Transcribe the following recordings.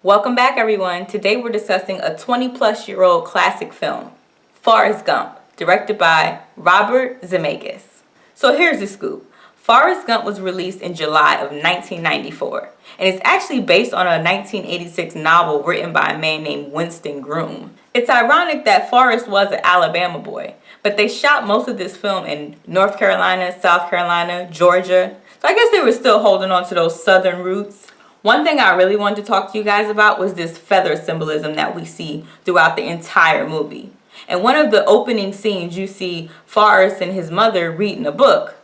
Welcome back, everyone. Today we're discussing a 20-plus-year-old classic film, Forrest Gump, directed by Robert Zemeckis. So here's the scoop. Forrest Gump was released in July of 1994, and it's actually based on a 1986 novel written by a man named Winston Groom. It's ironic that Forrest was an Alabama boy, but they shot most of this film in North Carolina, South Carolina, Georgia, so I guess they were still holding on to those southern roots. One thing I really wanted to talk to you guys about was this feather symbolism that we see throughout the entire movie. And one of the opening scenes, you see Forrest and his mother reading a book,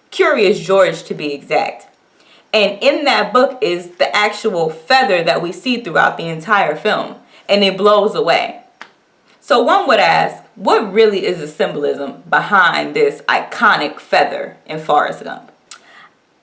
Curious George to be exact. And in that book is the actual feather that we see throughout the entire film, and it blows away. So one would ask, what really is the symbolism behind this iconic feather in Forrest Gump?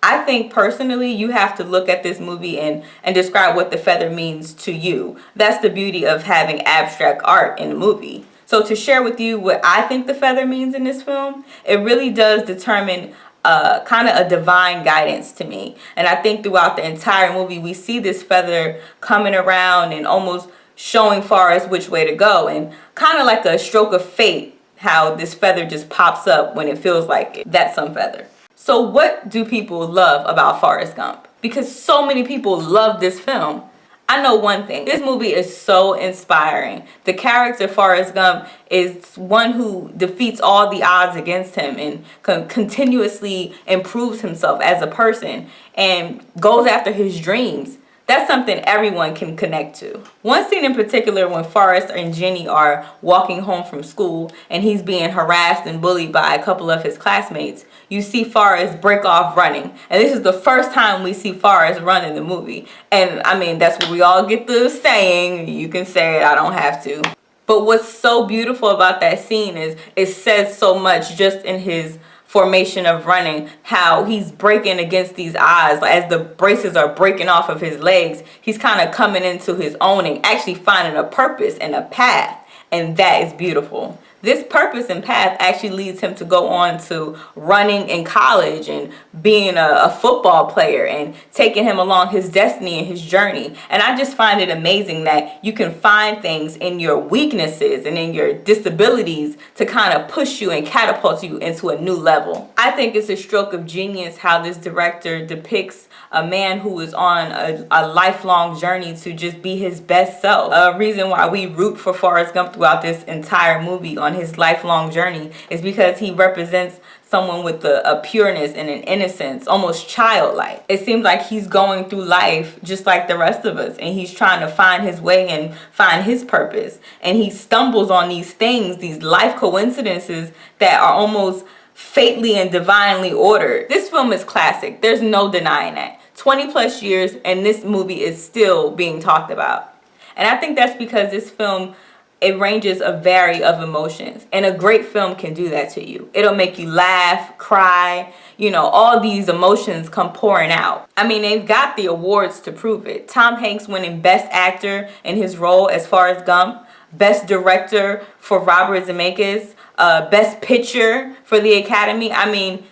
I think personally you have to look at this movie and describe what the feather means to you. That's the beauty of having abstract art in a movie. So to share with you what I think the feather means in this film, it really does determine kind of a divine guidance to me. And I think throughout the entire movie we see this feather coming around and almost showing Forrest which way to go, and kind of like a stroke of fate how this feather just pops up when it feels like that's some feather. So what do people love about Forrest Gump? Because so many people love this film. I know one thing, this movie is so inspiring. The character Forrest Gump is one who defeats all the odds against him and continuously improves himself as a person and goes after his dreams. That's something everyone can connect to. One scene in particular when Forrest and Jenny are walking home from school and he's being harassed and bullied by a couple of his classmates, you see Forrest break off running. And this is the first time we see Forrest run in the movie. And I mean, that's what we all get the saying, you can say it, I don't have to. But what's so beautiful about that scene is it says so much just in his formation of running, how he's breaking against these odds. As the braces are breaking off of his legs, he's kind of coming into his own and actually finding a purpose and a path, and that is beautiful. This purpose and path actually leads him to go on to running in college and being a football player and taking him along his destiny and his journey. And I just find it amazing that you can find things in your weaknesses and in your disabilities to kind of push you and catapult you into a new level. I think it's a stroke of genius how this director depicts a man who is on a lifelong journey to just be his best self. A reason why we root for Forrest Gump throughout this entire movie on his lifelong journey is because he represents someone with a pureness and an innocence, almost childlike. It seems like he's going through life just like the rest of us, and he's trying to find his way and find his purpose. And he stumbles on these things, these life coincidences that are almost fatally and divinely ordered. This film is classic. There's no denying that. 20 plus years and this movie is still being talked about. And I think that's because this film, it ranges a vary of emotions, and a great film can do that to you. It'll make you laugh, cry, all these emotions come pouring out. I mean, they've got the awards to prove it. Tom Hanks winning Best Actor in his role as Forrest Gump, Best Director for Robert Zemeckis, Best Picture for the Academy. I mean,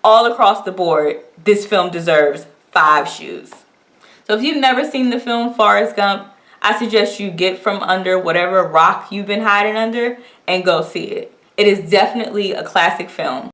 all across the board, this film deserves 5 shoes. So if you've never seen the film Forrest Gump, I suggest you get from under whatever rock you've been hiding under and go see it. It is definitely a classic film.